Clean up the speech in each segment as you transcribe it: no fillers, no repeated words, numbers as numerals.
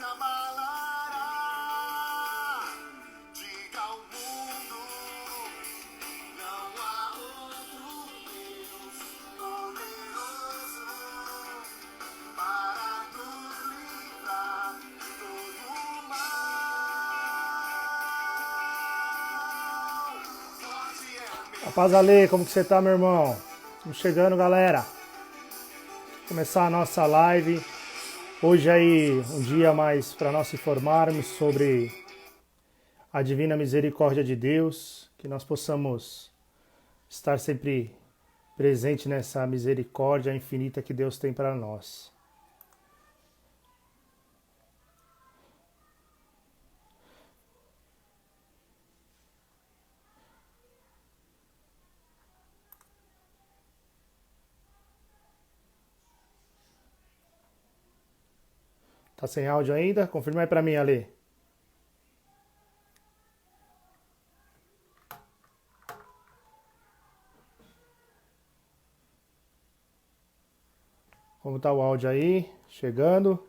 se abalará. Diga ao mundo, não há outro Deus poderoso para nos livrar de todo mal. Forte é o meu. Rapaz Ale, como que você tá, meu irmão? Estamos chegando, galera. Começar a nossa live. Hoje aí, um dia mais para nós informarmos sobre a divina misericórdia de Deus, que nós possamos estar sempre presente nessa misericórdia infinita que Deus tem para nós. Tá sem áudio ainda? Confirma aí para mim, Ale. Como tá o áudio aí? Chegando.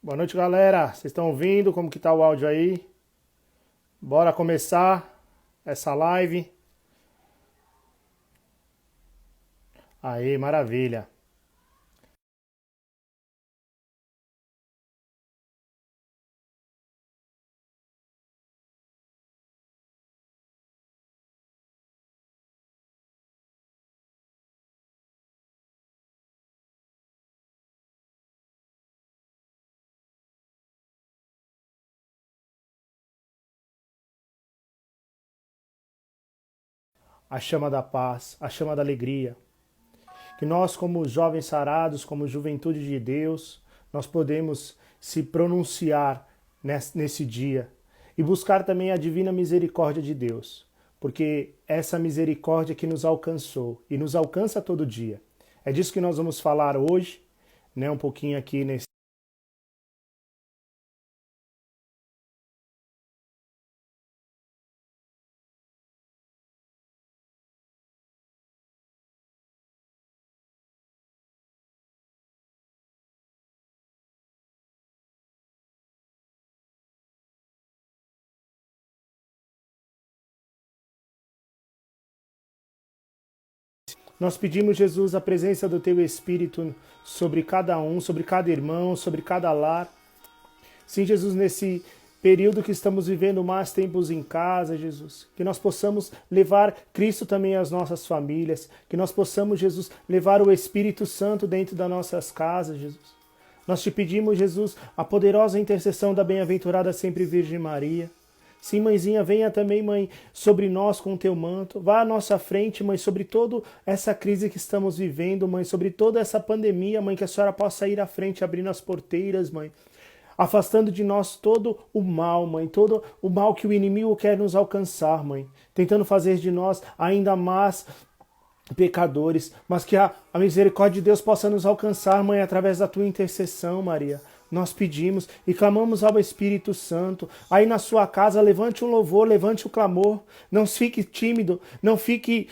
Boa noite, galera. Vocês estão ouvindo? Como que tá o áudio aí? Bora começar essa live. Aí, maravilha. A chama da paz, a chama da alegria. Que nós, como jovens sarados, como juventude de Deus, nós podemos se pronunciar nesse dia e buscar também a divina misericórdia de Deus, porque essa misericórdia que nos alcançou e nos alcança todo dia. É disso que nós vamos falar hoje, né, um pouquinho aqui nesse. Nós pedimos, Jesus, a presença do Teu Espírito sobre cada um, sobre cada irmão, sobre cada lar. Sim, Jesus, nesse período que estamos vivendo mais tempos em casa, Jesus, que nós possamos levar Cristo também às nossas famílias, que nós possamos, Jesus, levar o Espírito Santo dentro das nossas casas, Jesus. Nós te pedimos, Jesus, a poderosa intercessão da bem-aventurada sempre Virgem Maria. Sim, mãezinha, venha também, mãe, sobre nós com o teu manto. Vá à nossa frente, mãe, sobre toda essa crise que estamos vivendo, mãe, sobre toda essa pandemia, mãe, que a senhora possa ir à frente, abrindo as porteiras, mãe. Afastando de nós todo o mal, mãe, todo o mal que o inimigo quer nos alcançar, mãe. Tentando fazer de nós ainda mais pecadores, mas que a misericórdia de Deus possa nos alcançar, mãe, através da tua intercessão, Maria. Nós pedimos e clamamos ao Espírito Santo. Aí na sua casa, levante um louvor, levante o clamor. Não fique tímido, não fique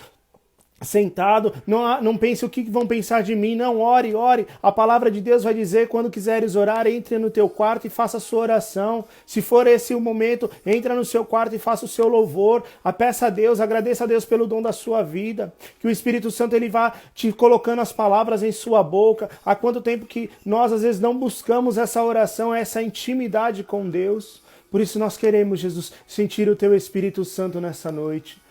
sentado, não pense o que vão pensar de mim, não, ore, ore. A palavra de Deus vai dizer, quando quiseres orar, entre no teu quarto e faça a sua oração. Se for esse o momento, entra no seu quarto e faça o seu louvor, peça a Deus, agradeça a Deus pelo dom da sua vida, que o Espírito Santo ele vá te colocando as palavras em sua boca. Há quanto tempo que nós às vezes não buscamos essa oração, essa intimidade com Deus. Por isso nós queremos, Jesus, sentir o teu Espírito Santo nessa noite.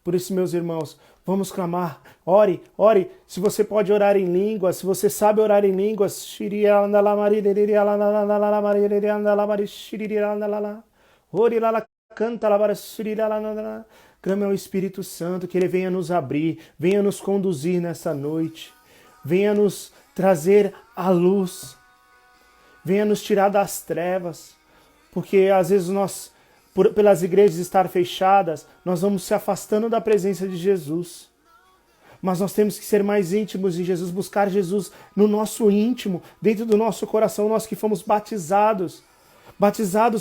Por isso, meus irmãos, vamos clamar. Ore, ore. Se você pode orar em línguas, se você sabe orar em línguas, clame ao Espírito Santo que ele venha nos abrir, venha nos conduzir nessa noite, venha nos trazer a luz, venha nos tirar das trevas, porque às vezes nós pelas igrejas estar fechadas, nós vamos se afastando da presença de Jesus. Mas nós temos que ser mais íntimos de Jesus, buscar Jesus no nosso íntimo, dentro do nosso coração, nós que fomos batizados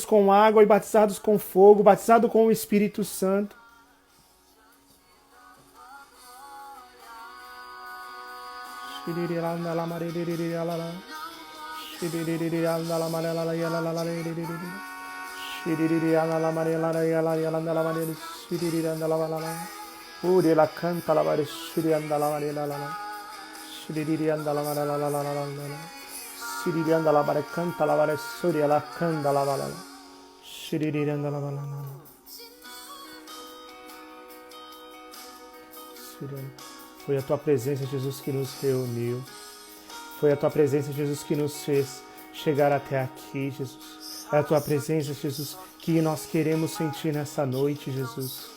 com água e batizados com fogo, batizados com o Espírito Santo. Ela canta la bare shiri anda la bare la la shiri anda la bare la la la la shiri anda la bare canta la bare suri la canta la bare la shiri anda la bare la foi a tua presença, Jesus, que nos reuniu. Foi a tua presença, Jesus, que nos fez chegar até aqui, Jesus. É a tua presença, Jesus, que nós queremos sentir nessa noite, Jesus.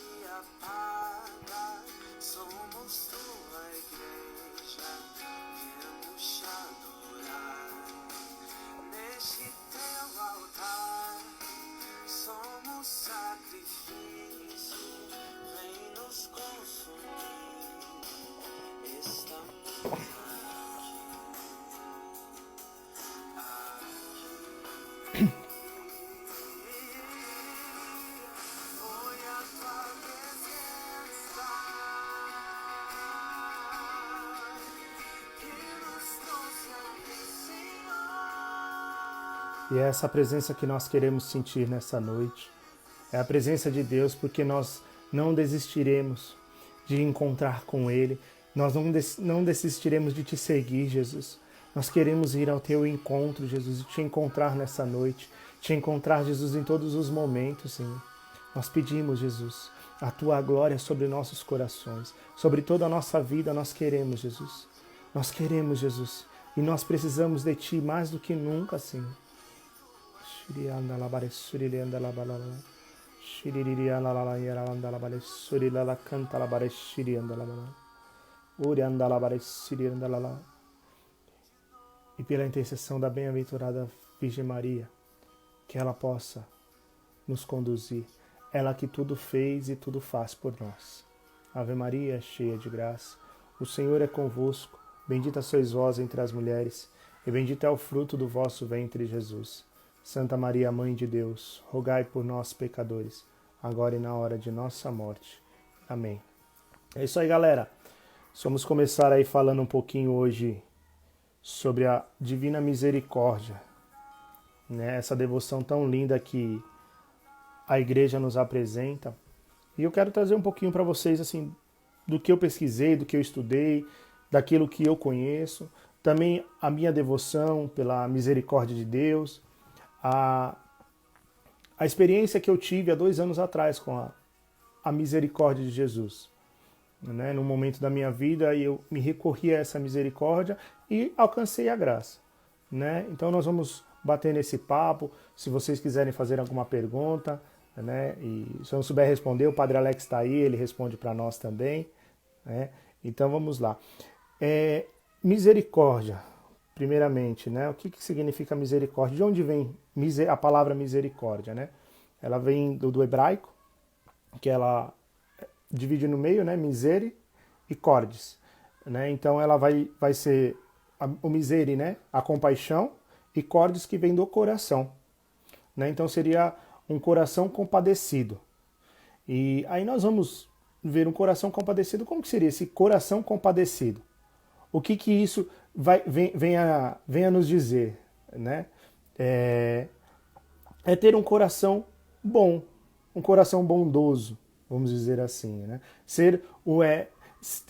E é essa presença que nós queremos sentir nessa noite. É a presença de Deus, porque nós não desistiremos de encontrar com Ele. Nós não desistiremos de te seguir, Jesus. Nós queremos ir ao teu encontro, Jesus, e te encontrar nessa noite. Te encontrar, Jesus, em todos os momentos, Senhor. Nós pedimos, Jesus, a tua glória sobre nossos corações, sobre toda a nossa vida. Nós queremos, Jesus. Nós queremos, Jesus. E nós precisamos de ti mais do que nunca, Senhor. Shiri anda la bare suri anda la balala. Shiri anda la anda la bare suri la canta la bare shiri anda la balala. Uri anda la bare suri anda la. E pela intercessão da bem-aventurada Virgem Maria, que ela possa nos conduzir, ela que tudo fez e tudo faz por nós. Ave Maria, cheia de graça, o Senhor é convosco, bendita sois vós entre as mulheres, e bendito é o fruto do vosso ventre, Jesus. Santa Maria, Mãe de Deus, rogai por nós, pecadores, agora e na hora de nossa morte. Amém. É isso aí, galera. Vamos começar aí falando um pouquinho hoje sobre a Divina Misericórdia, né? Essa devoção tão linda que a igreja nos apresenta. E eu quero trazer um pouquinho para vocês, assim, do que eu pesquisei, do que eu estudei, daquilo que eu conheço, também a minha devoção pela misericórdia de Deus, a experiência que eu tive há 2 anos atrás com a misericórdia de Jesus. Né? Num momento da minha vida, eu me recorri a essa misericórdia e alcancei a graça. Né? Então nós vamos bater nesse papo. Se vocês quiserem fazer alguma pergunta, né? E se eu não souber responder, o Padre Alex está aí, ele responde para nós também. Né? Então vamos lá. Misericórdia, primeiramente, né? O que significa misericórdia? De onde vem a palavra misericórdia? Né? Ela vem do hebraico, que ela divide no meio, né? Misere e cordes. Né? Então ela vai ser o misere, né? A compaixão, e cordes, que vem do coração. Né? Então seria um coração compadecido. E aí nós vamos ver um coração compadecido. Como que seria esse coração compadecido? O que isso vem a nos dizer? Né? É ter um coração bom, um coração bondoso, vamos dizer assim. Né?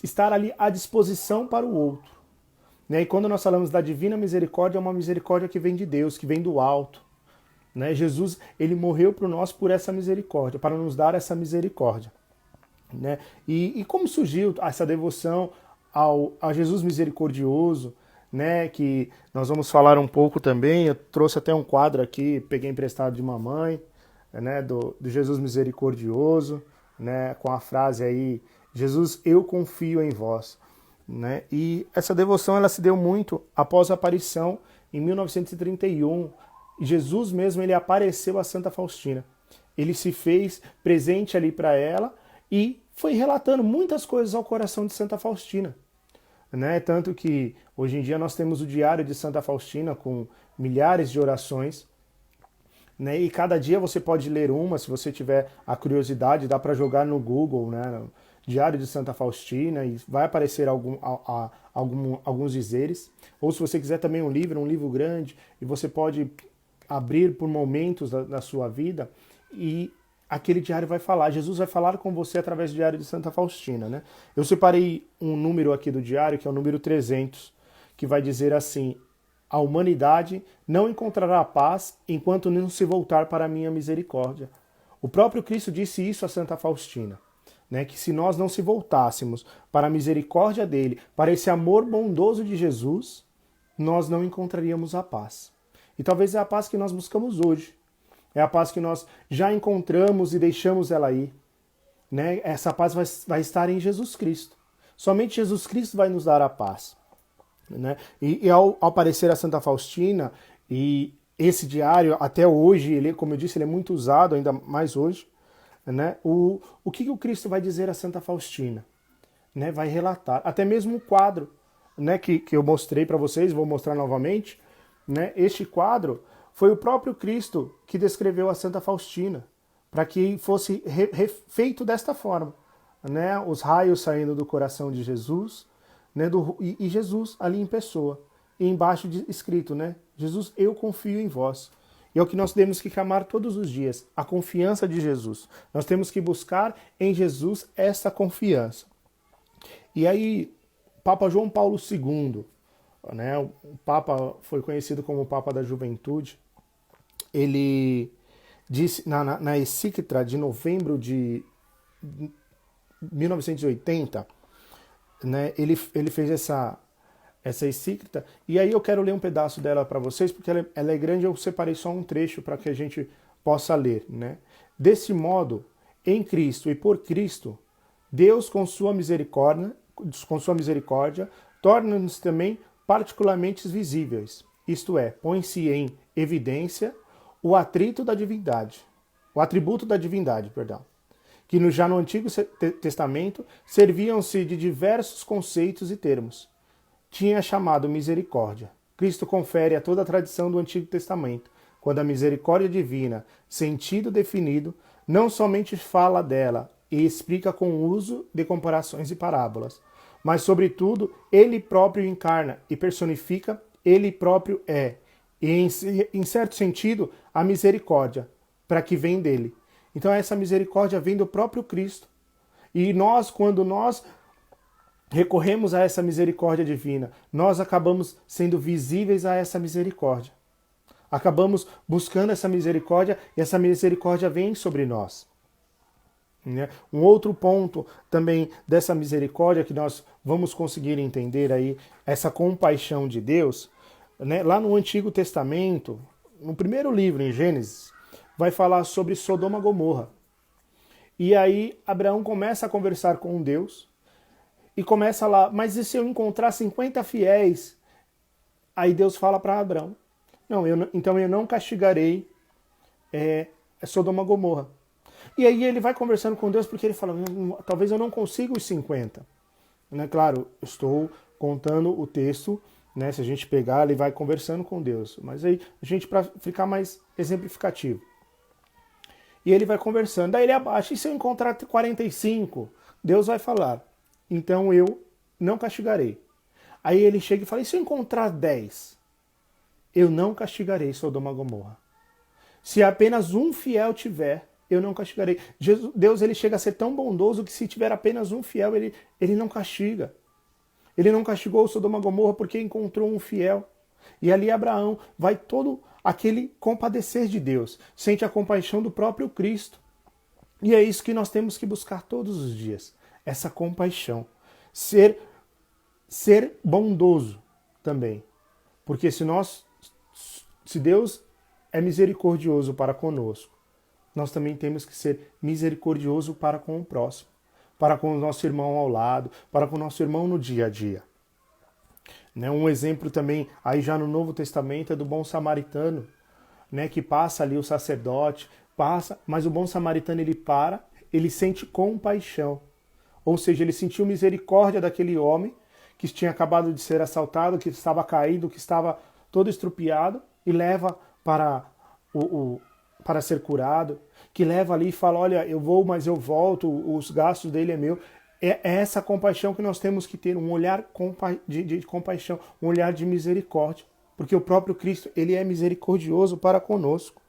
Estar ali à disposição para o outro. Né? E quando nós falamos da divina misericórdia, é uma misericórdia que vem de Deus, que vem do alto. Né? Jesus, ele morreu por nós por essa misericórdia, para nos dar essa misericórdia. Né? E como surgiu essa devoção a Jesus misericordioso, né? Que nós vamos falar um pouco também. Eu trouxe até um quadro aqui, peguei emprestado de uma mãe, né? do Jesus misericordioso, né? Com a frase aí, Jesus, eu confio em vós. Né? E essa devoção ela se deu muito após a aparição em 1931. Jesus mesmo, ele apareceu a Santa Faustina. ele se fez presente ali para ela e foi relatando muitas coisas ao coração de Santa Faustina. Né? Tanto que hoje em dia nós temos o Diário de Santa Faustina com milhares de orações, né? E cada dia você pode ler uma, se você tiver a curiosidade, dá para jogar no Google, né? Diário de Santa Faustina, e vai aparecer alguns dizeres. Ou se você quiser também um livro grande, e você pode abrir por momentos da sua vida, e aquele diário vai falar, Jesus vai falar com você através do Diário de Santa Faustina. Né? Eu separei um número aqui do diário, que é o número 300, que vai dizer assim: a humanidade não encontrará paz enquanto não se voltar para a minha misericórdia. O próprio Cristo disse isso a Santa Faustina, né? Que se nós não se voltássemos para a misericórdia dele, para esse amor bondoso de Jesus, nós não encontraríamos a paz. E talvez é a paz que nós buscamos hoje. É a paz que nós já encontramos e deixamos ela ir. Né? Essa paz vai estar em Jesus Cristo. Somente Jesus Cristo vai nos dar a paz. Né? E ao aparecer a Santa Faustina, e esse diário até hoje, ele, como eu disse, ele é muito usado, ainda mais hoje, né? O que o Cristo vai dizer a Santa Faustina? Né? Vai relatar, até mesmo o quadro, né? que eu mostrei para vocês, vou mostrar novamente, né? Este quadro foi o próprio Cristo que descreveu a Santa Faustina, para que fosse feito desta forma, né? Os raios saindo do coração de Jesus, né? E Jesus ali em pessoa, e embaixo escrito, né? Jesus, eu confio em vós. E é o que nós temos que clamar todos os dias, a confiança de Jesus. Nós temos que buscar em Jesus essa confiança. E aí, Papa João Paulo II, né? O Papa foi conhecido como o Papa da Juventude, ele disse na encíclica de novembro de 1980, né, ele fez essa encíclica, e aí eu quero ler um pedaço dela para vocês, porque ela é grande, eu separei só um trecho para que a gente possa ler. Né? Desse modo, em Cristo e por Cristo, Deus com sua misericórdia torna-nos também particularmente visíveis, isto é, põe-se em evidência o atributo da divindade, que já no Antigo Testamento serviam-se de diversos conceitos e termos. Tinha chamado misericórdia. Cristo confere a toda a tradição do Antigo Testamento, quando a misericórdia divina, sentido definido, não somente fala dela e explica com o uso de comparações e parábolas, mas, sobretudo, ele próprio encarna e personifica, ele próprio é, e, em certo sentido, a misericórdia, para que vem dele. Então, essa misericórdia vem do próprio Cristo. E nós, quando nós recorremos a essa misericórdia divina, nós acabamos sendo visíveis a essa misericórdia. Acabamos buscando essa misericórdia e essa misericórdia vem sobre nós. Um outro ponto também dessa misericórdia que nós vamos conseguir entender aí, essa compaixão de Deus, né? Lá no Antigo Testamento, no primeiro livro, em Gênesis, vai falar sobre Sodoma e Gomorra. E aí Abraão começa a conversar com Deus e começa lá, mas e se eu encontrar 50 fiéis? Aí Deus fala para Abraão, então eu não castigarei Sodoma e Gomorra. E aí ele vai conversando com Deus porque ele fala, talvez eu não consiga os 50. Né? Claro, estou contando o texto, né? Se a gente pegar, ele vai conversando com Deus. Mas aí, a gente, para ficar mais exemplificativo. E ele vai conversando, daí ele abaixa, e se eu encontrar 45? Deus vai falar, então eu não castigarei. Aí ele chega e fala, e se eu encontrar 10? Eu não castigarei Sodoma e Gomorra. Se apenas um fiel tiver, eu não castigarei. Deus, ele chega a ser tão bondoso que se tiver apenas um fiel, ele não castiga. Ele não castigou Sodoma e Gomorra porque encontrou um fiel. E ali Abraão vai todo aquele compadecer de Deus, sente a compaixão do próprio Cristo. E é isso que nós temos que buscar todos os dias, essa compaixão. Ser bondoso também. Porque se Deus é misericordioso para conosco, nós também temos que ser misericordioso para com o próximo, para com o nosso irmão ao lado, para com o nosso irmão no dia a dia. Um exemplo também, aí já no Novo Testamento, é do bom samaritano, que passa ali o sacerdote passa, mas o bom samaritano ele para, ele sente compaixão. Ou seja, ele sentiu misericórdia daquele homem que tinha acabado de ser assaltado, que estava caído, que estava todo estrupiado, e leva para para ser curado, que leva ali e fala, olha, eu vou, mas eu volto, os gastos dele é meu. É essa compaixão que nós temos que ter, um olhar de compaixão, um olhar de misericórdia, porque o próprio Cristo, ele é misericordioso para conosco.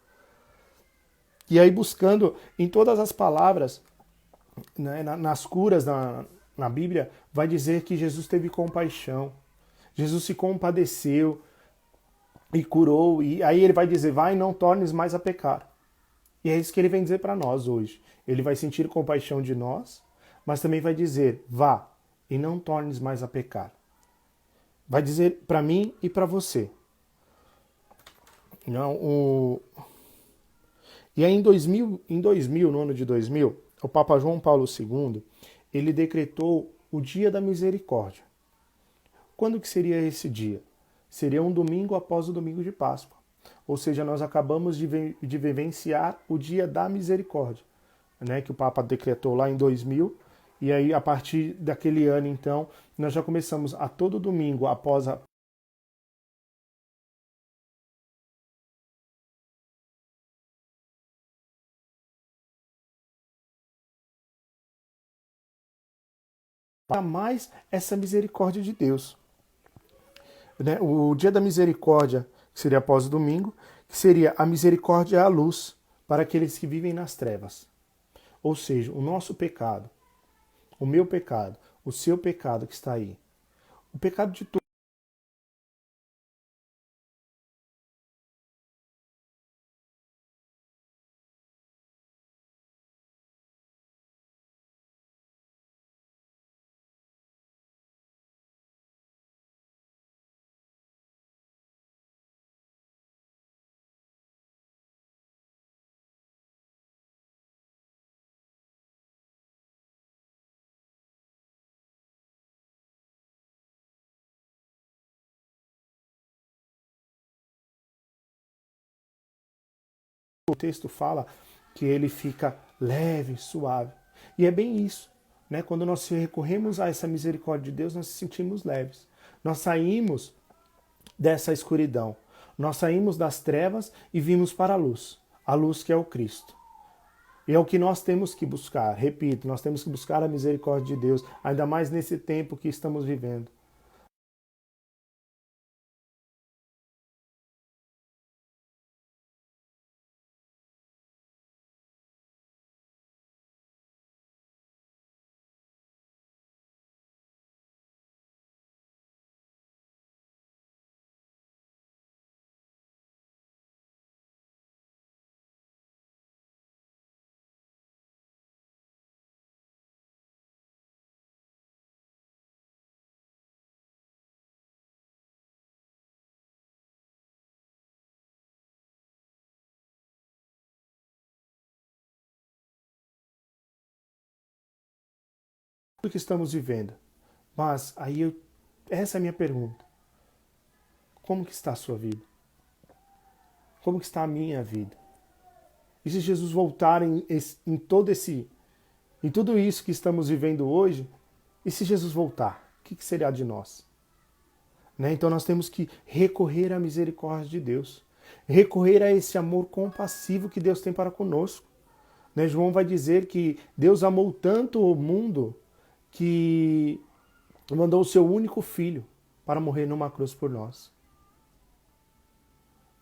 E aí buscando em todas as palavras, né, nas curas na Bíblia, vai dizer que Jesus teve compaixão, Jesus se compadeceu e curou, e aí ele vai dizer, vai, não tornes mais a pecar. E é isso que ele vem dizer para nós hoje. Ele vai sentir compaixão de nós, mas também vai dizer, vá e não tornes mais a pecar. Vai dizer para mim e para você. Não, E aí em 2000, no ano de 2000, o Papa João Paulo II, ele decretou o Dia da Misericórdia. Quando que seria esse dia? Seria um domingo após o domingo de Páscoa. Ou seja, nós acabamos de vivenciar o Dia da Misericórdia, né, que o Papa decretou lá em 2000. E aí, a partir daquele ano, então, nós já começamos a todo domingo após a mais essa misericórdia de Deus. Né? O Dia da Misericórdia, que seria após o domingo, que seria a misericórdia à luz para aqueles que vivem nas trevas. Ou seja, o nosso pecado, o meu pecado, o seu pecado que está aí, o pecado de todos. O texto fala que ele fica leve, suave. E é bem isso. Né? Quando nós recorremos a essa misericórdia de Deus, nós nos sentimos leves. Nós saímos dessa escuridão. Nós saímos das trevas e vimos para a luz que é o Cristo. E é o que nós temos que buscar. Repito, nós temos que buscar a misericórdia de Deus, ainda mais nesse tempo que estamos vivendo. Tudo que estamos vivendo. Mas aí essa é a minha pergunta. Como que está a sua vida? Como que está a minha vida? E se Jesus voltar em tudo isso que estamos vivendo hoje, e se Jesus voltar, o que será de nós? Né? Então nós temos que recorrer à misericórdia de Deus, recorrer a esse amor compassivo que Deus tem para conosco. Né? João vai dizer que Deus amou tanto o mundo que mandou o seu único filho para morrer numa cruz por nós.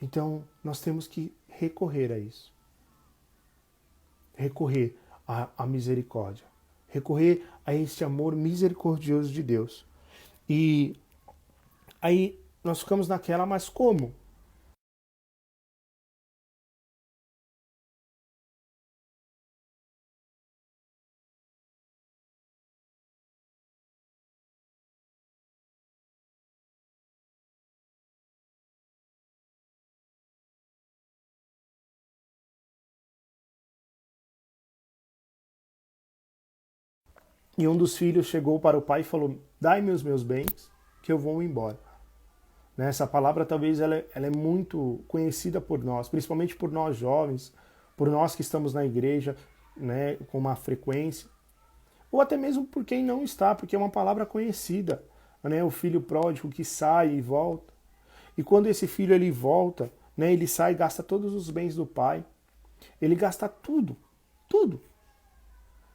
Então nós temos que recorrer a isso. Recorrer à misericórdia. Recorrer a esse amor misericordioso de Deus. E aí nós ficamos naquela, mas como? E um dos filhos chegou para o pai e falou, dai-me os meus bens, que eu vou embora. Né? Essa palavra talvez ela é muito conhecida por nós, principalmente por nós jovens, por nós que estamos na igreja, né, com uma frequência, ou até mesmo por quem não está, porque é uma palavra conhecida, né, o filho pródigo que sai e volta. E quando esse filho ele volta, né, ele sai e gasta todos os bens do pai. Ele gasta tudo, tudo.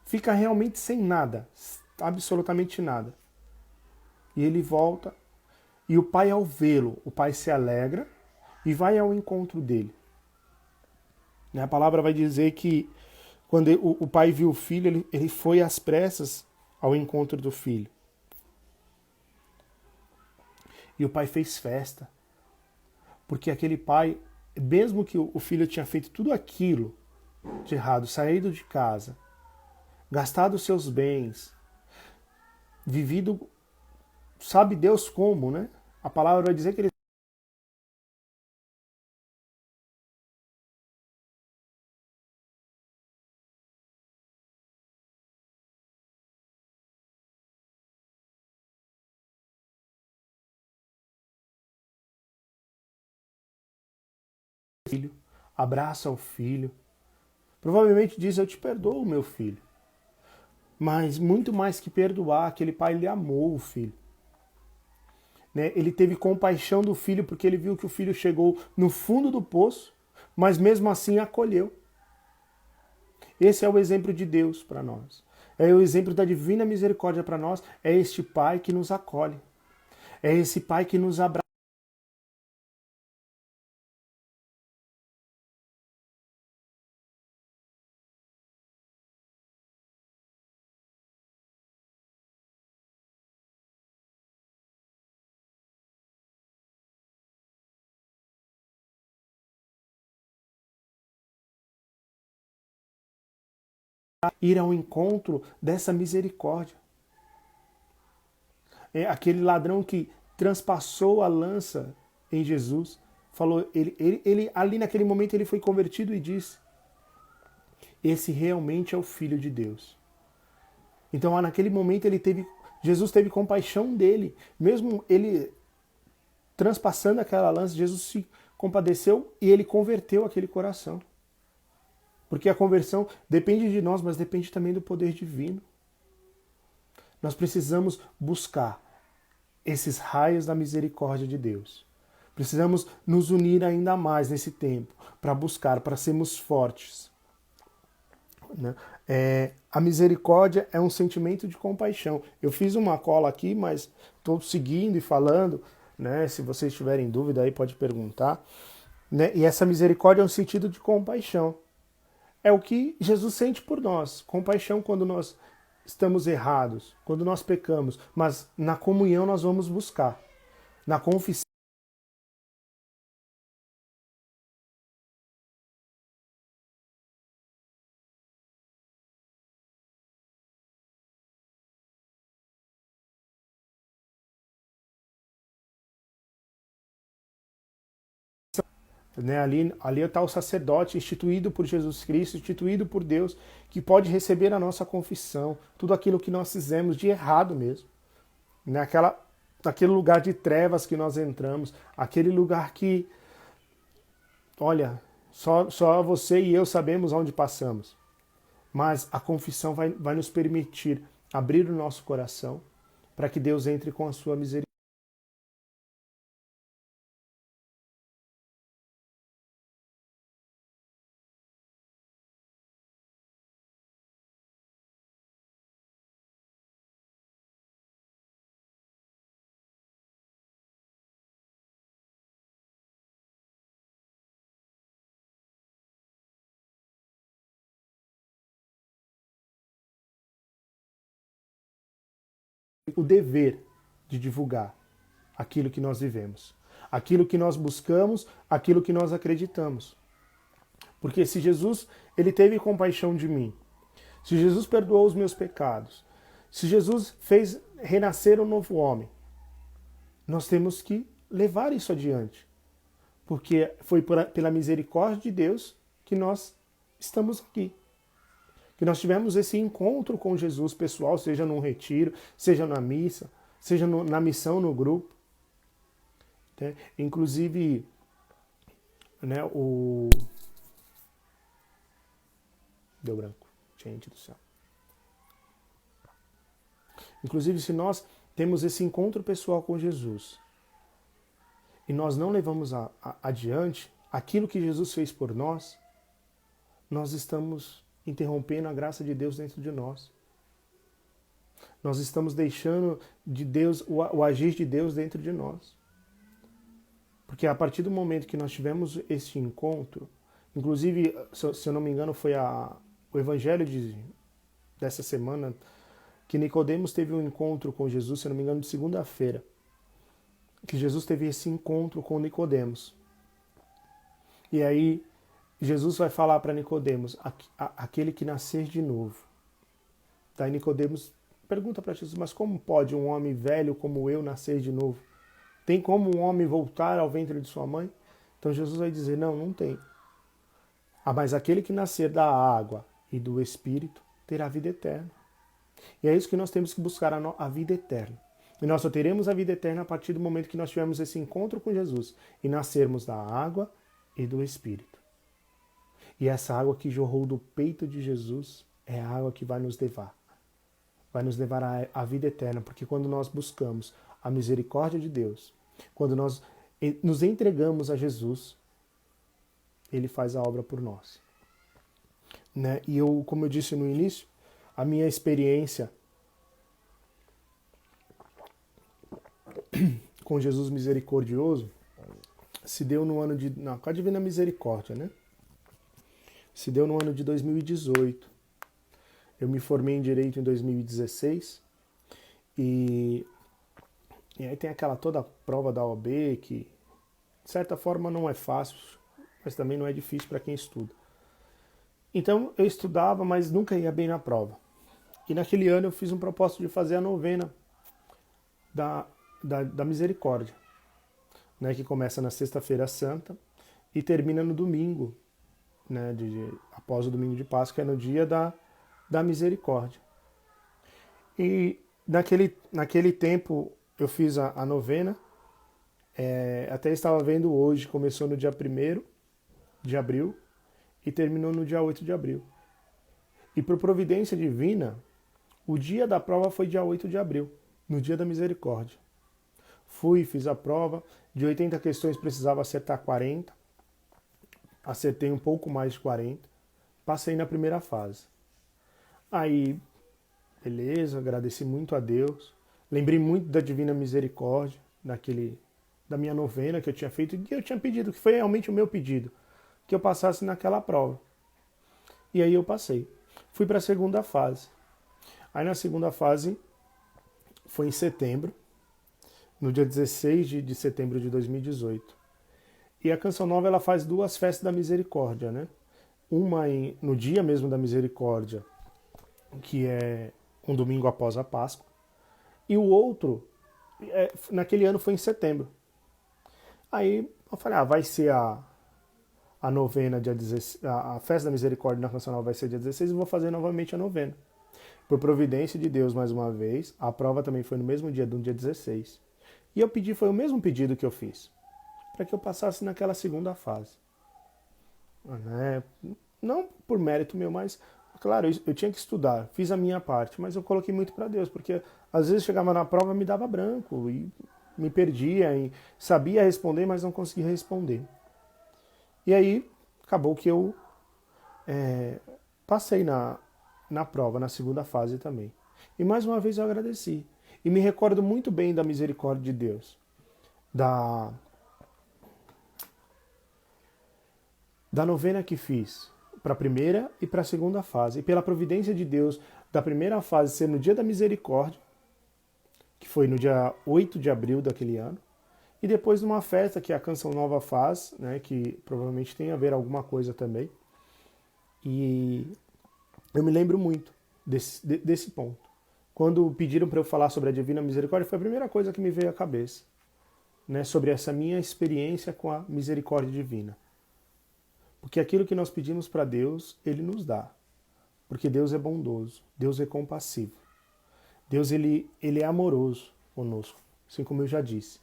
Fica realmente sem nada, absolutamente nada. E ele volta, e o pai, ao vê-lo, o pai se alegra e vai ao encontro dele. A palavra vai dizer que quando o pai viu o filho, ele foi às pressas ao encontro do filho. E o pai fez festa. Porque aquele pai, mesmo que o filho tinha feito tudo aquilo de errado, saído de casa, gastado seus bens, vivido, sabe Deus como, né? A palavra vai dizer que ele filho, abraça o filho. Provavelmente diz: eu te perdoo, meu filho. Mas muito mais que perdoar, aquele pai, ele amou o filho. Né? Ele teve compaixão do filho porque ele viu que o filho chegou no fundo do poço, mas mesmo assim acolheu. Esse é o exemplo de Deus para nós. É o exemplo da divina misericórdia para nós. É este pai que nos acolhe. É esse pai que nos abraça. Ir ao encontro dessa misericórdia. É aquele ladrão que transpassou a lança em Jesus, falou, ele ali naquele momento ele foi convertido e disse: esse realmente é o Filho de Deus. Então naquele momento Jesus teve compaixão dele, mesmo ele transpassando aquela lança, Jesus se compadeceu e ele converteu aquele coração. Porque a conversão depende de nós, mas depende também do poder divino. Nós precisamos buscar esses raios da misericórdia de Deus. Precisamos nos unir ainda mais nesse tempo para buscar, para sermos fortes. Né? A misericórdia é um sentimento de compaixão. Eu fiz uma cola aqui, mas estou seguindo e falando. Né? Se vocês tiverem dúvida aí, pode perguntar. Né? E essa misericórdia é um sentido de compaixão. É o que Jesus sente por nós. Compaixão quando nós estamos errados, quando nós pecamos. Mas na comunhão nós vamos buscar. Na confissão. Né? Ali está o sacerdote instituído por Jesus Cristo, instituído por Deus, que pode receber a nossa confissão, tudo aquilo que nós fizemos de errado mesmo. Né? Aquele lugar de trevas que nós entramos, aquele lugar que, olha, só você e eu sabemos onde passamos. Mas a confissão vai nos permitir abrir o nosso coração para que Deus entre com a sua misericórdia. O dever de divulgar aquilo que nós vivemos, aquilo que nós buscamos, aquilo que nós acreditamos. Porque se Jesus ele teve compaixão de mim, se Jesus perdoou os meus pecados, se Jesus fez renascer um novo homem, nós temos que levar isso adiante. Porque foi pela misericórdia de Deus que nós estamos aqui. Que nós tivemos esse encontro com Jesus pessoal, seja num retiro, seja na missa, seja na missão no grupo. Né? Inclusive, né, Deu branco. Gente do céu. Inclusive, se nós temos esse encontro pessoal com Jesus e nós não levamos adiante aquilo que Jesus fez por nós, nós estamos interrompendo a graça de Deus dentro de nós. Nós estamos deixando de Deus, o agir de Deus dentro de nós. Porque a partir do momento que nós tivemos esse encontro, inclusive, se eu não me engano, foi o evangelho dessa semana, que Nicodemos teve um encontro com Jesus, se eu não me engano, de segunda-feira. Que Jesus teve esse encontro com Nicodemos. E aí, Jesus vai falar para Nicodemos, aquele que nascer de novo. Daí Nicodemos pergunta para Jesus, mas como pode um homem velho como eu nascer de novo? Tem como um homem voltar ao ventre de sua mãe? Então Jesus vai dizer, não tem. Mas aquele que nascer da água e do Espírito terá vida eterna. E é isso que nós temos que buscar, a vida eterna. E nós só teremos a vida eterna a partir do momento que nós tivermos esse encontro com Jesus e nascermos da água e do Espírito. E essa água que jorrou do peito de Jesus é a água que vai nos levar. Vai nos levar à vida eterna, porque quando nós buscamos a misericórdia de Deus, quando nós nos entregamos a Jesus, Ele faz a obra por nós. Né? E eu, como eu disse no início, a minha experiência com Jesus misericordioso se deu no ano com a Divina Misericórdia, né? Se deu no ano de 2018. Eu me formei em Direito em 2016 e aí tem aquela toda a prova da OAB que, de certa forma, não é fácil, mas também não é difícil para quem estuda. Então eu estudava, mas nunca ia bem na prova. E naquele ano eu fiz um propósito de fazer a novena da Misericórdia, né, que começa na Sexta-feira Santa e termina no domingo, né, após o domingo de Páscoa, que é no dia da Misericórdia. E naquele tempo eu fiz a novena, até estava vendo hoje, começou no dia 1º de abril e terminou no dia 8 de abril. E por providência divina, o dia da prova foi dia 8 de abril, no dia da Misericórdia. Fiz a prova, de 80 questões precisava acertar 40, acertei um pouco mais de 40, passei na primeira fase. Aí, beleza, agradeci muito a Deus, lembrei muito da Divina Misericórdia, da minha novena que eu tinha feito, e que eu tinha pedido, que foi realmente o meu pedido, que eu passasse naquela prova. E aí eu passei. Fui para a segunda fase. Aí na segunda fase, foi em setembro, no dia 16 de setembro de 2018. E a Canção Nova ela faz 2 festas da misericórdia, né? Uma no dia mesmo da misericórdia, que é um domingo após a Páscoa, e o outro, naquele ano foi em setembro. Aí eu falei, vai ser a novena dia 16, a festa da misericórdia na Canção Nova vai ser dia 16, e vou fazer novamente a novena. Por providência de Deus, mais uma vez, a prova também foi no mesmo dia, do dia 16. E eu pedi, foi o mesmo pedido que eu fiz, para que eu passasse naquela segunda fase. Né? Não por mérito meu, mas, claro, eu tinha que estudar, fiz a minha parte, mas eu coloquei muito para Deus, porque às vezes chegava na prova, me dava branco, e me perdia, e sabia responder, mas não conseguia responder. E aí, acabou que eu passei na prova, na segunda fase também. E mais uma vez eu agradeci. E me recordo muito bem da misericórdia de Deus. Da novena que fiz para a primeira e para a segunda fase. E pela providência de Deus, da primeira fase ser no dia da misericórdia, que foi no dia 8 de abril daquele ano. E depois numa festa que a Canção Nova faz, né, que provavelmente tem a ver alguma coisa também. E eu me lembro muito desse ponto. Quando pediram para eu falar sobre a Divina Misericórdia, foi a primeira coisa que me veio à cabeça, né, sobre essa minha experiência com a misericórdia divina. Porque aquilo que nós pedimos para Deus, Ele nos dá. Porque Deus é bondoso, Deus é compassivo. Deus ele é amoroso conosco, assim como eu já disse.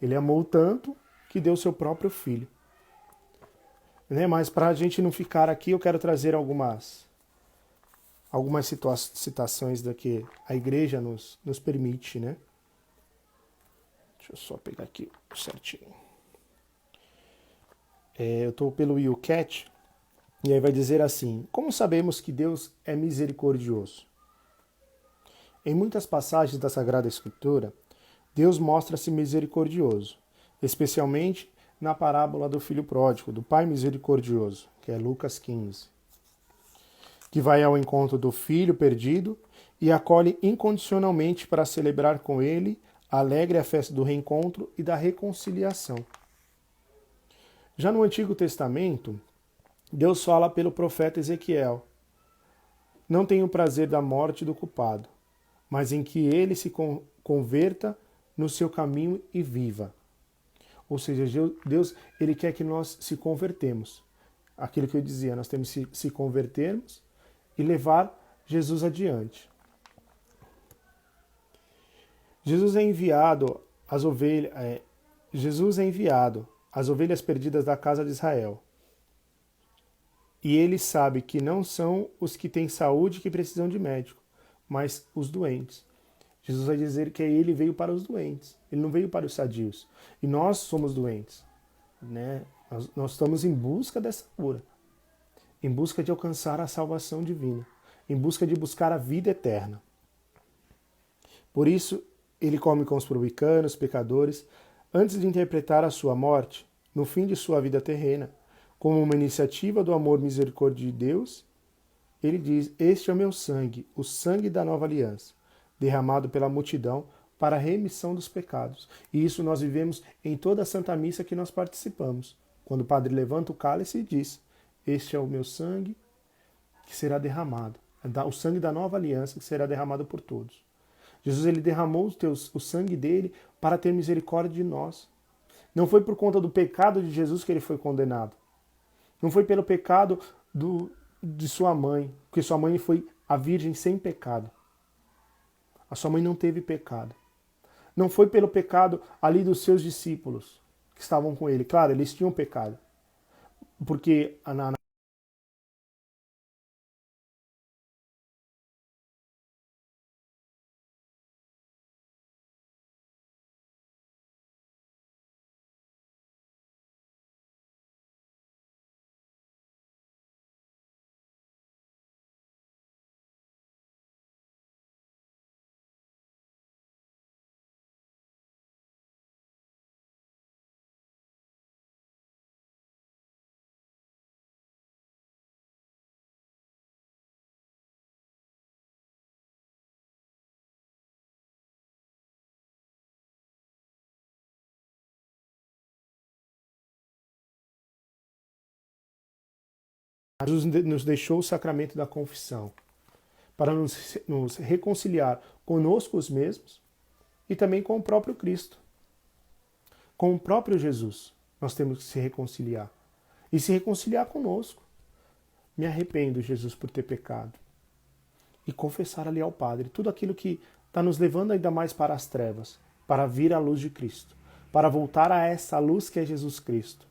Ele amou tanto que deu seu próprio Filho. Né? Mas para a gente não ficar aqui, eu quero trazer algumas algumas citações da que a igreja nos permite, né? Deixa eu só pegar aqui certinho. Eu estou pelo YouCat, e aí vai dizer assim: como sabemos que Deus é misericordioso? Em muitas passagens da Sagrada Escritura, Deus mostra-se misericordioso, especialmente na parábola do filho pródigo, do pai misericordioso, que é Lucas 15, que vai ao encontro do filho perdido e acolhe incondicionalmente para celebrar com ele alegre a festa do reencontro e da reconciliação. Já no Antigo Testamento, Deus fala pelo profeta Ezequiel: não tenho prazer da morte do culpado, mas em que ele se converta no seu caminho e viva. Ou seja, Deus ele quer que nós se convertemos. Aquilo que eu dizia, nós temos que se convertermos e levar Jesus adiante. Jesus é enviado às ovelhas perdidas da casa de Israel. E ele sabe que não são os que têm saúde que precisam de médico, mas os doentes. Jesus vai dizer que ele veio para os doentes, ele não veio para os sadios. E nós somos doentes, né? Nós estamos em busca dessa cura, em busca de alcançar a salvação divina, em busca de buscar a vida eterna. Por isso, ele come com os publicanos, pecadores, antes de interpretar a sua morte, no fim de sua vida terrena, como uma iniciativa do amor misericordioso de Deus. Ele diz: este é o meu sangue, o sangue da nova aliança, derramado pela multidão para a remissão dos pecados. E isso nós vivemos em toda a Santa Missa que nós participamos. Quando o padre levanta o cálice e diz: este é o meu sangue que será derramado, o sangue da nova aliança que será derramado por todos. Jesus ele derramou o sangue dele para ter misericórdia de nós. Não foi por conta do pecado de Jesus que ele foi condenado. Não foi pelo pecado de sua mãe, porque sua mãe foi a virgem sem pecado. A sua mãe não teve pecado. Não foi pelo pecado ali dos seus discípulos que estavam com ele. Claro, eles tinham pecado. Porque Jesus nos deixou o sacramento da confissão para nos reconciliar conosco mesmos e também com o próprio Cristo. Com o próprio Jesus, nós temos que se reconciliar. E se reconciliar conosco. Me arrependo, Jesus, por ter pecado. E confessar ali ao Padre tudo aquilo que está nos levando ainda mais para as trevas, para vir à luz de Cristo, para voltar a essa luz que é Jesus Cristo.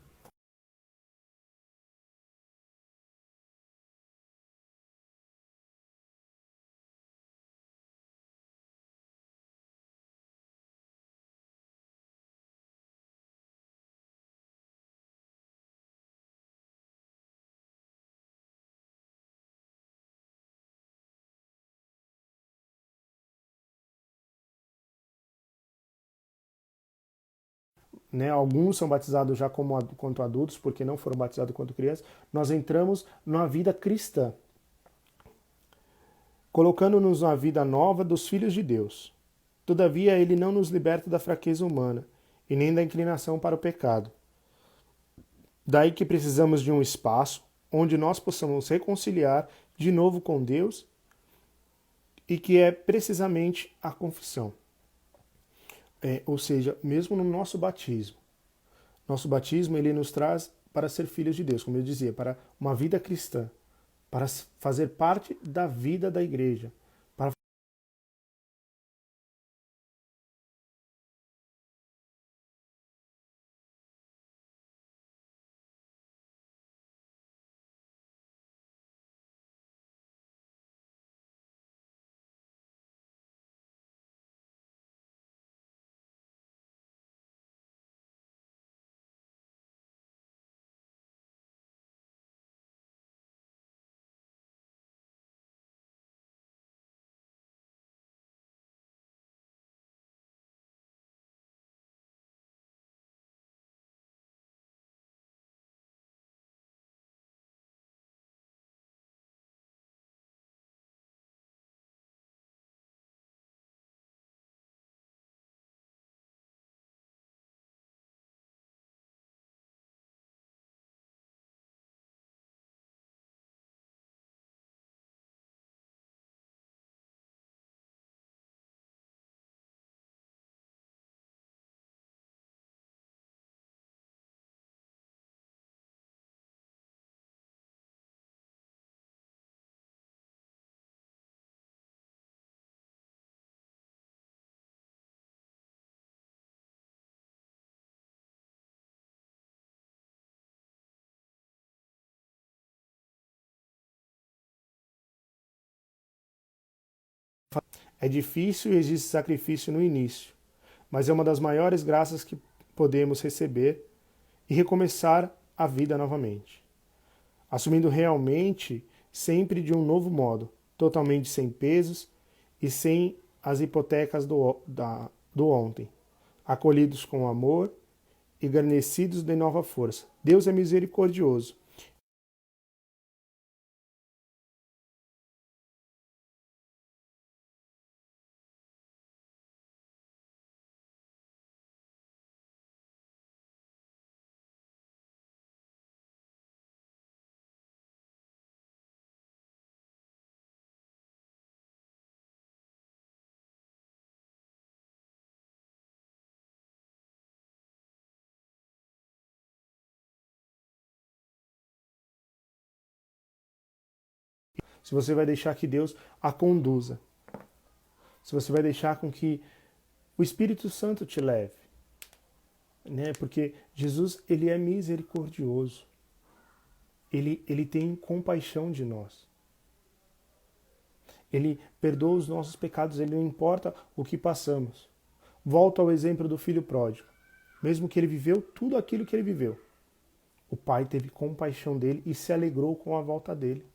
Né? Alguns são batizados já quanto adultos, porque não foram batizados quanto crianças. Nós entramos numa vida cristã, colocando-nos na vida nova dos filhos de Deus. Todavia, ele não nos liberta da fraqueza humana e nem da inclinação para o pecado. Daí que precisamos de um espaço onde nós possamos reconciliar de novo com Deus e que é precisamente a confissão. Ou seja, mesmo no nosso batismo ele nos traz para ser filhos de Deus, como eu dizia, para uma vida cristã, para fazer parte da vida da igreja, É difícil e existe sacrifício no início, mas é uma das maiores graças que podemos receber e recomeçar a vida novamente, assumindo realmente sempre de um novo modo, totalmente sem pesos e sem as hipotecas do ontem, acolhidos com amor e garnecidos de nova força. Deus é misericordioso. Se você vai deixar que Deus a conduza, se você vai deixar com que o Espírito Santo te leve, né? Porque Jesus, ele é misericordioso. Ele tem compaixão de nós. Ele perdoa os nossos pecados, ele não importa o que passamos. Volto ao exemplo do filho pródigo. Mesmo que ele viveu tudo aquilo que ele viveu, o pai teve compaixão dele e se alegrou com a volta dele.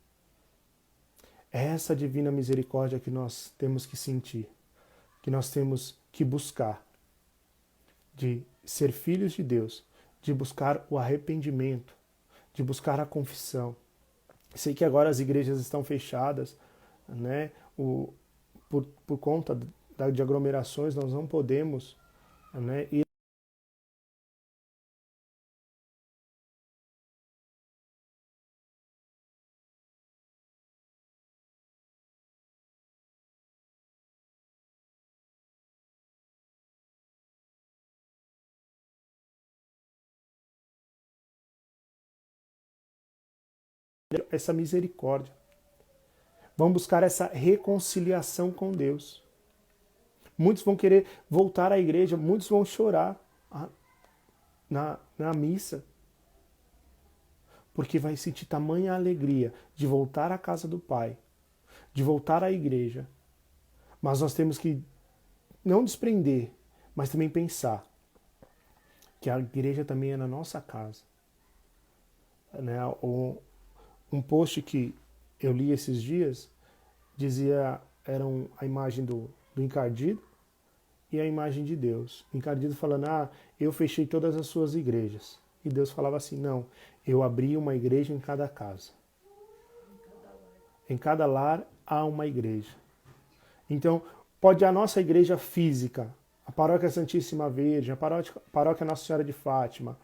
É essa divina misericórdia que nós temos que sentir, que nós temos que buscar, de ser filhos de Deus, de buscar o arrependimento, de buscar a confissão. Sei que agora as igrejas estão fechadas, né? Por conta de aglomerações, nós não podemos, né, ir essa misericórdia. Vamos buscar essa reconciliação com Deus. Muitos vão querer voltar à igreja, muitos vão chorar na missa, porque vai sentir tamanha alegria de voltar à casa do Pai, de voltar à igreja. Mas nós temos que não desprender, mas também pensar que a igreja também é na nossa casa. Né? Um post que eu li esses dias dizia, a imagem do encardido e a imagem de Deus. O encardido falando, eu fechei todas as suas igrejas. E Deus falava assim, não, eu abri uma igreja em cada casa. Em cada lar há uma igreja. Então, pode a nossa igreja física, a Paróquia Santíssima Virgem, a Paróquia Nossa Senhora de Fátima,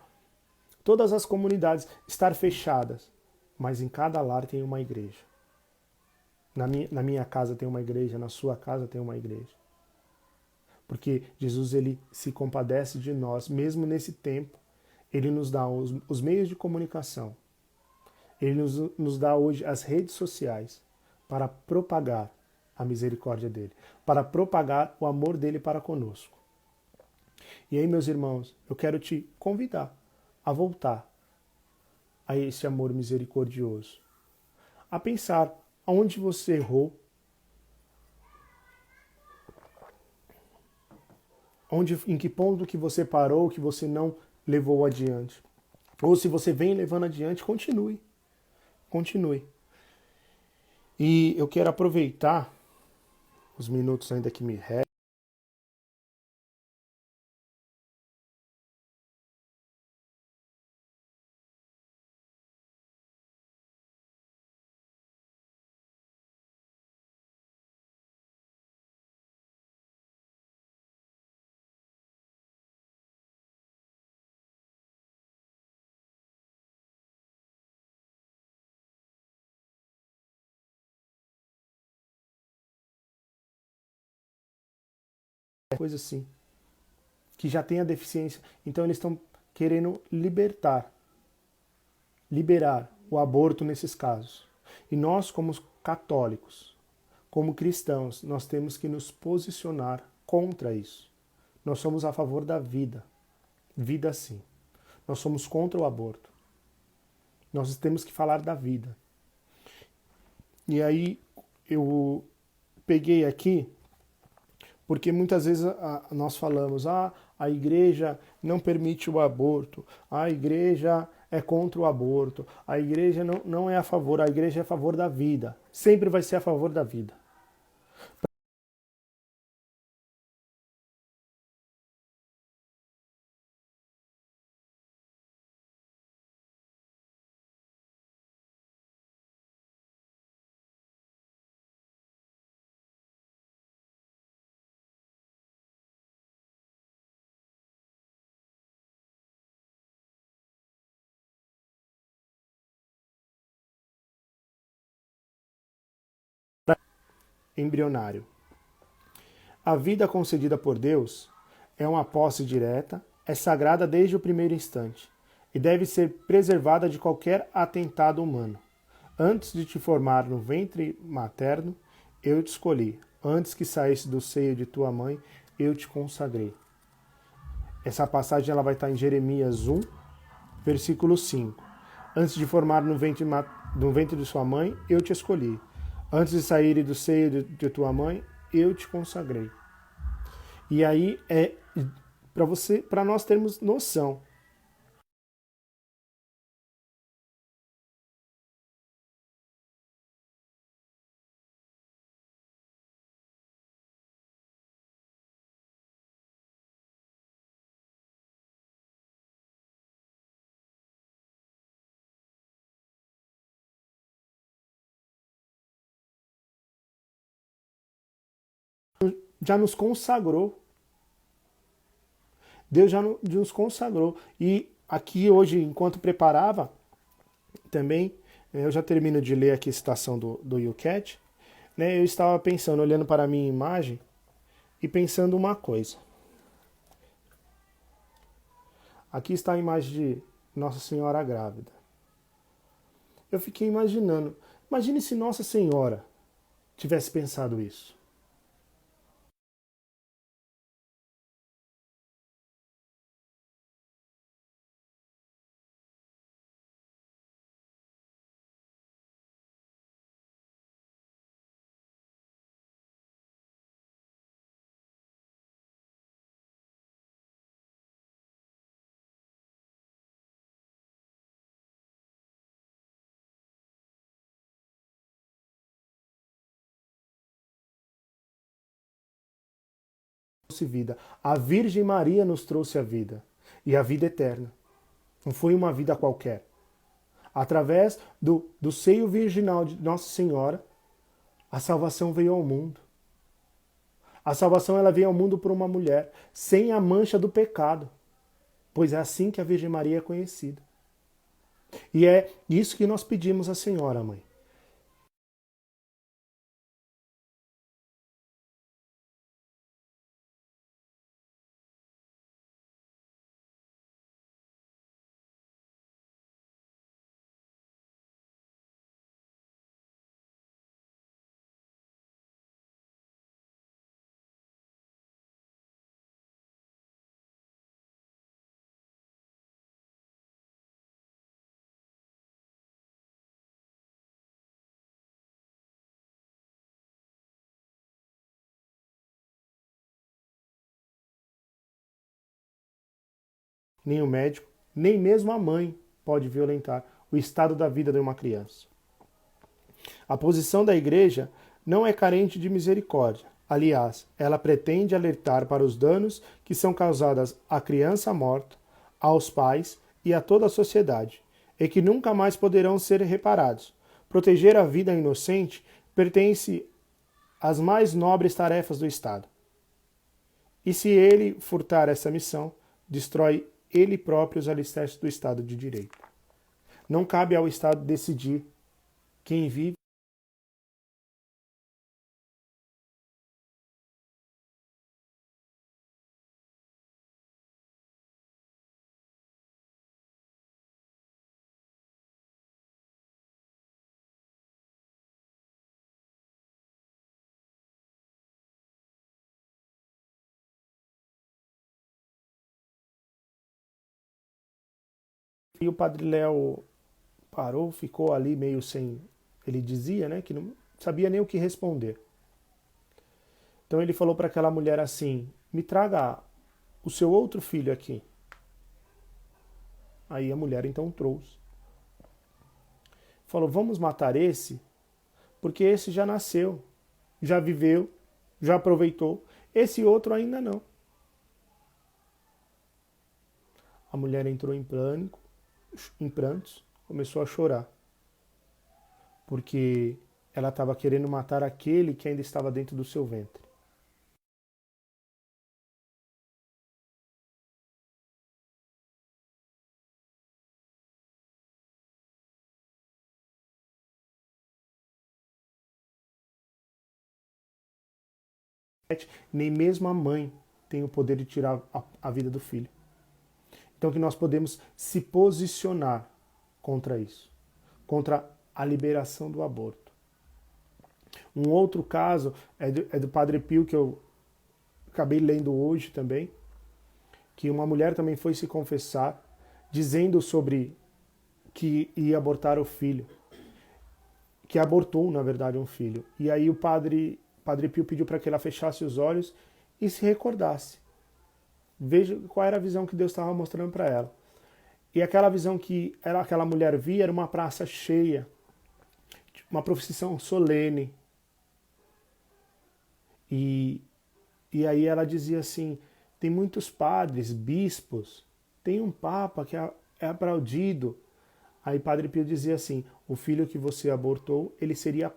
todas as comunidades estar fechadas, mas em cada lar tem uma igreja. Na minha casa tem uma igreja, na sua casa tem uma igreja. Porque Jesus, ele se compadece de nós, mesmo nesse tempo, ele nos dá os meios de comunicação, ele nos dá hoje as redes sociais para propagar a misericórdia dele, para propagar o amor dele para conosco. E aí, meus irmãos, eu quero te convidar a voltar a esse amor misericordioso, a pensar aonde você errou, em que ponto que você parou, que você não levou adiante. Ou se você vem levando adiante, continue. Continue. E eu quero aproveitar os minutos ainda que me restam. Coisa assim, que já tem a deficiência. Então eles estão querendo liberar o aborto nesses casos. E nós, como católicos, como cristãos, nós temos que nos posicionar contra isso. Nós somos a favor da vida. Vida sim. Nós somos contra o aborto. Nós temos que falar da vida. E aí eu peguei aqui porque muitas vezes nós falamos, a igreja não permite o aborto, a igreja é contra o aborto, a igreja não é a favor, a igreja é a favor da vida, sempre vai ser a favor da vida. Embrionário. A vida concedida por Deus é uma posse direta, é sagrada desde o primeiro instante e deve ser preservada de qualquer atentado humano. Antes de te formar no ventre materno, eu te escolhi. Antes que saísse do seio de tua mãe, eu te consagrei. Essa passagem ela vai estar em Jeremias 1, versículo 5. Antes de formar no ventre de sua mãe, eu te escolhi. Antes de sair do seio de tua mãe, eu te consagrei. E aí é para nós termos noção. Já nos consagrou. Deus já nos consagrou. E aqui hoje, enquanto preparava, também, eu já termino de ler aqui a citação do YouCat, né, eu estava pensando, olhando para a minha imagem e pensando uma coisa. Aqui está a imagem de Nossa Senhora grávida. Eu fiquei imaginando, imagine se Nossa Senhora tivesse pensado isso. Vida. A Virgem Maria nos trouxe a vida e a vida eterna. Não foi uma vida qualquer. Através do seio virginal de Nossa Senhora, a salvação veio ao mundo. A salvação ela veio ao mundo por uma mulher, sem a mancha do pecado, pois é assim que a Virgem Maria é conhecida. E é isso que nós pedimos à Senhora, Mãe. Nem o médico, nem mesmo a mãe pode violentar o estado da vida de uma criança. A posição da igreja não é carente de misericórdia. Aliás, ela pretende alertar para os danos que são causados à criança morta, aos pais e a toda a sociedade, e que nunca mais poderão ser reparados. Proteger a vida inocente pertence às mais nobres tarefas do Estado. E se ele furtar essa missão, destrói ele próprio os alicerces do Estado de Direito. Não cabe ao Estado decidir quem vive. E o Padre Léo parou, ficou ali meio sem. Ele dizia, né, que não sabia nem o que responder. Então ele falou para aquela mulher assim: me traga o seu outro filho aqui. Aí a mulher então trouxe. Falou: vamos matar esse, porque esse já nasceu, já viveu, já aproveitou. Esse outro ainda não. A mulher entrou em pânico, em prantos, começou a chorar, porque ela estava querendo matar aquele que ainda estava dentro do seu ventre. Nem mesmo a mãe tem o poder de tirar a vida do filho. Então que nós podemos se posicionar contra isso, contra a liberação do aborto. Um outro caso é do Padre Pio, que eu acabei lendo hoje também, que uma mulher também foi se confessar, dizendo sobre que ia abortar o filho, que abortou, na verdade, um filho. E aí o Padre Pio pediu para que ela fechasse os olhos e se recordasse. Veja qual era a visão que Deus estava mostrando para ela. E aquela visão que aquela mulher via era uma praça cheia, uma procissão solene. E aí ela dizia assim: tem muitos padres, bispos, tem um papa que é aplaudido. Aí Padre Pio dizia assim: o filho que você abortou, ele seria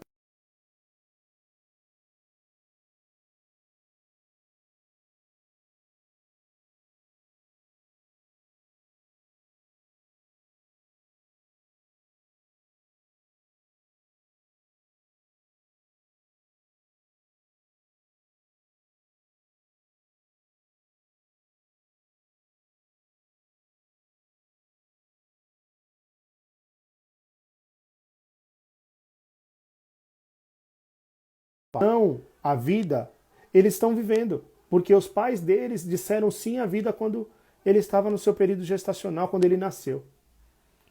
não a vida, eles estão vivendo. Porque os pais deles disseram sim à vida quando ele estava no seu período gestacional, quando ele nasceu.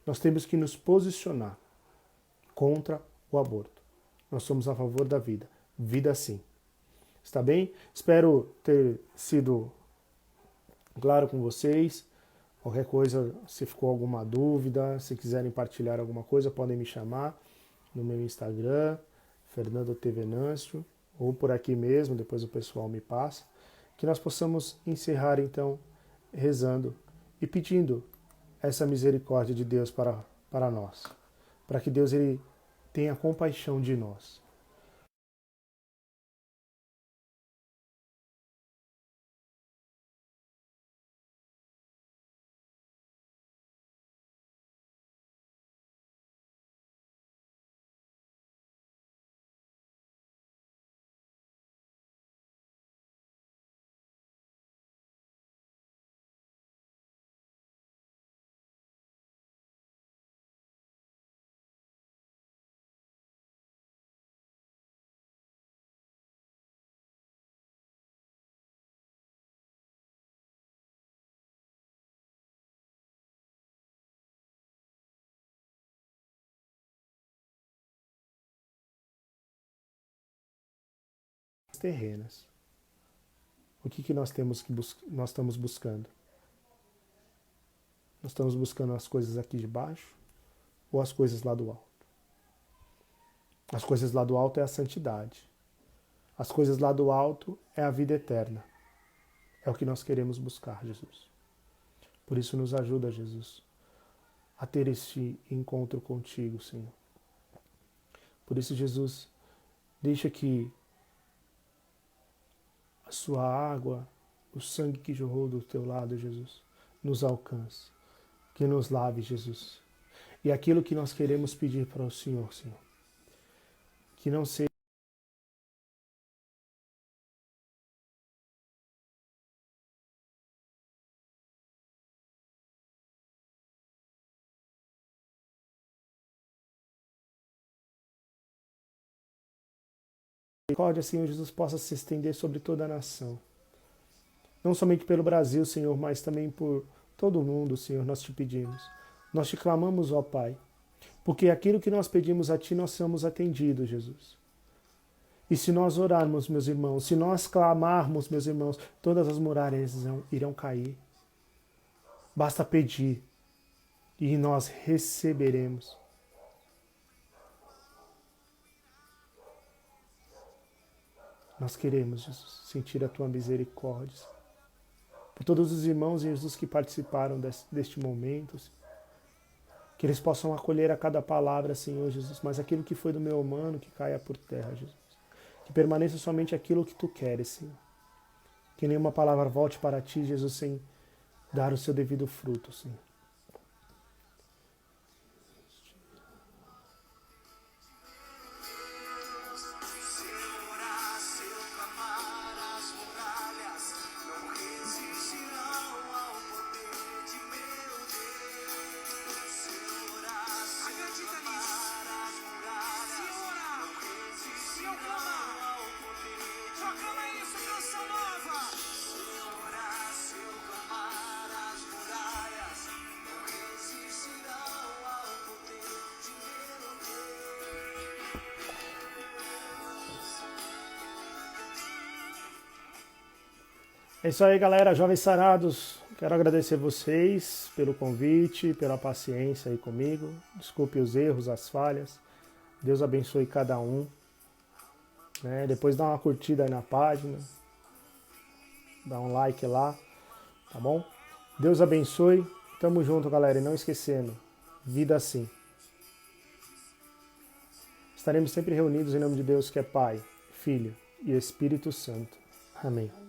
Nós temos que nos posicionar contra o aborto. Nós somos a favor da vida. Vida sim. Está bem? Espero ter sido claro com vocês. Qualquer coisa, se ficou alguma dúvida, se quiserem partilhar alguma coisa, podem me chamar no meu Instagram, Fernando T. Venâncio, ou por aqui mesmo, depois o pessoal me passa, que nós possamos encerrar então rezando e pedindo essa misericórdia de Deus para nós, para que Deus ele tenha compaixão de nós. Terrenas. O que nós temos nós estamos buscando? Nós estamos buscando as coisas aqui de baixo ou as coisas lá do alto? As coisas lá do alto é a santidade. As coisas lá do alto é a vida eterna. É o que nós queremos buscar, Jesus. Por isso nos ajuda, Jesus, a ter este encontro contigo, Senhor. Por isso, Jesus, deixa que a sua água, o sangue que jorrou do teu lado, Jesus, nos alcance, que nos lave, Jesus. E aquilo que nós queremos pedir para o Senhor, Senhor, que não seja misericórdia, Senhor Jesus, possa se estender sobre toda a nação. Não somente pelo Brasil, Senhor, mas também por todo o mundo, Senhor, nós te pedimos. Nós te clamamos, ó Pai, porque aquilo que nós pedimos a Ti, nós somos atendidos, Jesus. E se nós orarmos, meus irmãos, se nós clamarmos, meus irmãos, todas as muralhas irão cair. Basta pedir e nós receberemos. Nós queremos, Jesus, sentir a tua misericórdia. Por todos os irmãos, Jesus, que participaram deste momento, que eles possam acolher a cada palavra, Senhor Jesus, mas aquilo que foi do meu humano, que caia por terra, Jesus. Que permaneça somente aquilo que tu queres, Senhor. Que nenhuma palavra volte para ti, Jesus, sem dar o seu devido fruto, Senhor. É isso aí, galera, jovens sarados. Quero agradecer vocês pelo convite, pela paciência aí comigo. Desculpe os erros, as falhas. Deus abençoe cada um. Depois dá uma curtida aí na página. Dá um like lá, tá bom? Deus abençoe. Tamo junto, galera. E não esquecendo, vida assim. Estaremos sempre reunidos em nome de Deus, que é Pai, Filho e Espírito Santo. Amém.